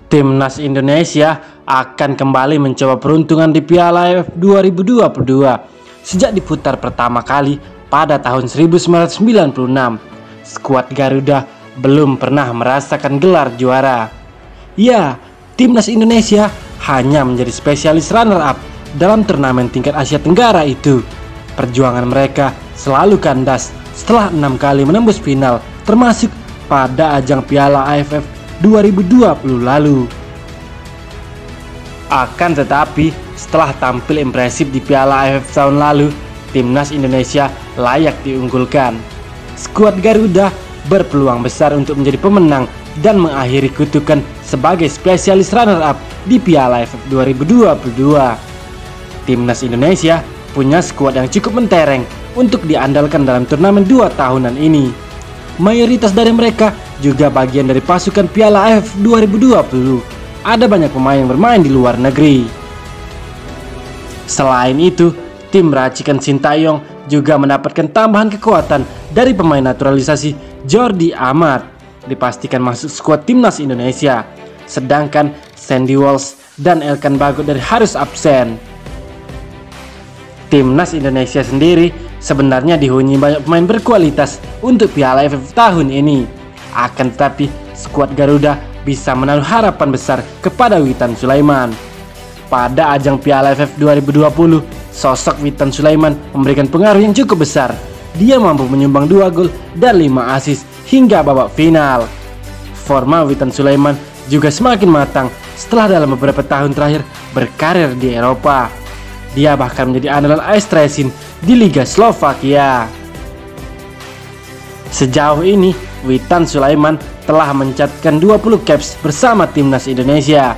Timnas Indonesia akan kembali mencoba peruntungan di Piala AFF 2022. Sejak diputar pertama kali pada tahun 1996, skuad Garuda belum pernah merasakan gelar juara. Ya, Timnas Indonesia hanya menjadi spesialis runner-up dalam turnamen tingkat Asia Tenggara itu. Perjuangan mereka selalu kandas setelah 6 kali menembus final, termasuk pada ajang Piala AFF 2020 lalu. Akan tetapi, setelah tampil impresif di Piala AFF tahun lalu, Timnas Indonesia layak diunggulkan. Skuad Garuda berpeluang besar untuk menjadi pemenang dan mengakhiri kutukan sebagai spesialis runner-up di Piala AFF 2022. Timnas Indonesia punya skuad yang cukup mentereng untuk diandalkan dalam turnamen 2 tahunan ini. Mayoritas dari mereka juga bagian dari pasukan Piala AFF 2020. Ada banyak pemain yang bermain di luar negeri. Selain itu, tim racikan Sintayong juga mendapatkan tambahan kekuatan dari pemain naturalisasi Jordi Amat, dipastikan masuk skuad Timnas Indonesia. Sedangkan Sandy Walsh dan Elkan Bagot dari harus absen. Timnas Indonesia sendiri sebenarnya dihuni banyak pemain berkualitas untuk Piala AFF tahun ini. Akan tetapi, skuad Garuda bisa menaruh harapan besar kepada Witan Sulaiman. Pada ajang Piala AFF 2020, sosok Witan Sulaiman memberikan pengaruh yang cukup besar. Dia mampu menyumbang 2 gol dan 5 assist hingga babak final. Forma Witan Sulaiman juga semakin matang setelah dalam beberapa tahun terakhir berkarir di Eropa. Dia bahkan menjadi andalan AS Tresin di Liga Slovakia. Sejauh ini, Witan Sulaiman telah mencatatkan 20 caps bersama Timnas Indonesia.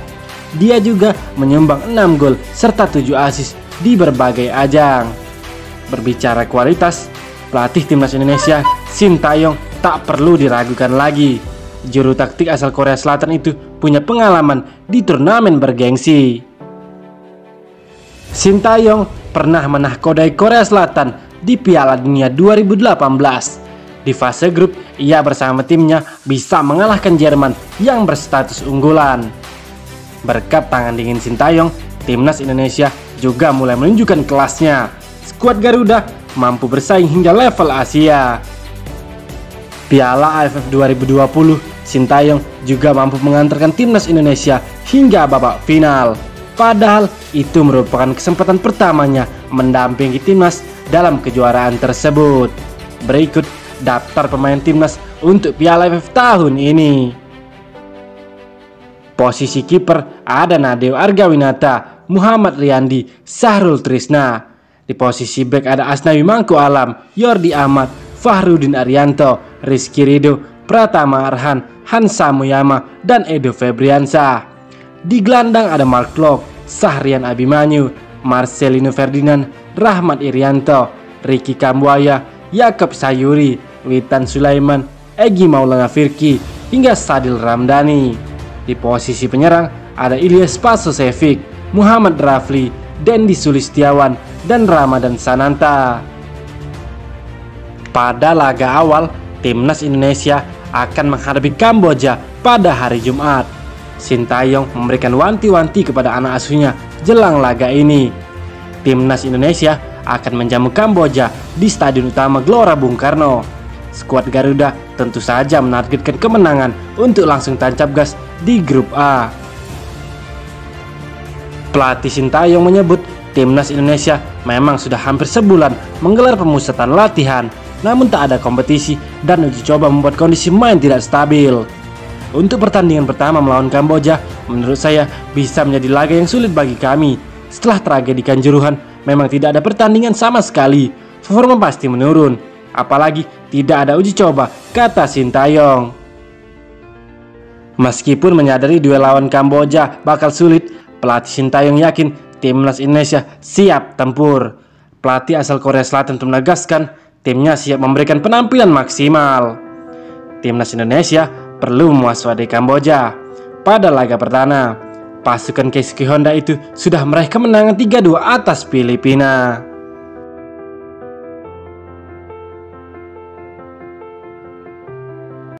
Dia juga menyumbang 6 gol serta 7 assist di berbagai ajang. Berbicara kualitas, pelatih Timnas Indonesia, Sintayong, tak perlu diragukan lagi. Juru taktik asal Korea Selatan itu punya pengalaman di turnamen bergengsi. Sintayong pernah menahkodai Korea Selatan di Piala Dunia 2018. Di fase grup, ia bersama timnya bisa mengalahkan Jerman yang berstatus unggulan. Berkat tangan dingin Sintayong, Timnas Indonesia juga mulai menunjukkan kelasnya. Skuad Garuda mampu bersaing hingga level Asia. Piala AFF 2020, Sintayong juga mampu mengantarkan Timnas Indonesia hingga babak final. Padahal itu merupakan kesempatan pertamanya mendampingi Timnas dalam kejuaraan tersebut. Berikut daftar pemain Timnas untuk Piala AFF tahun ini. Posisi kiper ada Nadeo Argawinata, Muhammad Riyandi, Sahrul Trisna. Di posisi bek ada Asnawi Mangku Alam, Jordi Amat, Fahrudin Arianto, Rizky Ridho, Pratama Arhan, Hansa Muyama, dan Edo Febriansyah. Di gelandang ada Mark Klok, Sahrian Abimanyu, Marcelino Ferdinand, Rahmat Irianto, Ricky Kambuaya, Yakob Sayuri, Witan Sulaiman, Egy Maulana Firki, hingga Sadil Ramdhani. Di posisi penyerang ada Ilyas Pasosevic, Muhammad Rafli, Dendi Sulistiawan, dan Ramadan Sananta. Pada laga awal, Timnas Indonesia akan menghadapi Kamboja pada hari Jumat. Sintayong memberikan wanti-wanti kepada anak asuhnya jelang laga ini. Timnas Indonesia akan menjamu Kamboja di Stadion Utama Gelora Bung Karno. Skuad Garuda tentu saja menargetkan kemenangan untuk langsung tancap gas di grup A. Pelatih Sintayong menyebut Timnas Indonesia memang sudah hampir sebulan menggelar pemusatan latihan, namun tak ada kompetisi dan uji coba membuat kondisi main tidak stabil. Untuk pertandingan pertama melawan Kamboja, menurut saya bisa menjadi laga yang sulit bagi kami. Setelah tragedi Kanjuruhan, memang tidak ada pertandingan sama sekali. Performa pasti menurun, apalagi tidak ada uji coba, kata Sintayong. Meskipun menyadari duel lawan Kamboja bakal sulit, pelatih Sintayong yakin Timnas Indonesia siap tempur. Pelatih asal Korea Selatan menegaskan timnya siap memberikan penampilan maksimal. Timnas Indonesia perlu mewaspadai Kamboja. Pada laga perdana, pasukan Keisuke Honda itu sudah meraih kemenangan 3-2 atas Filipina.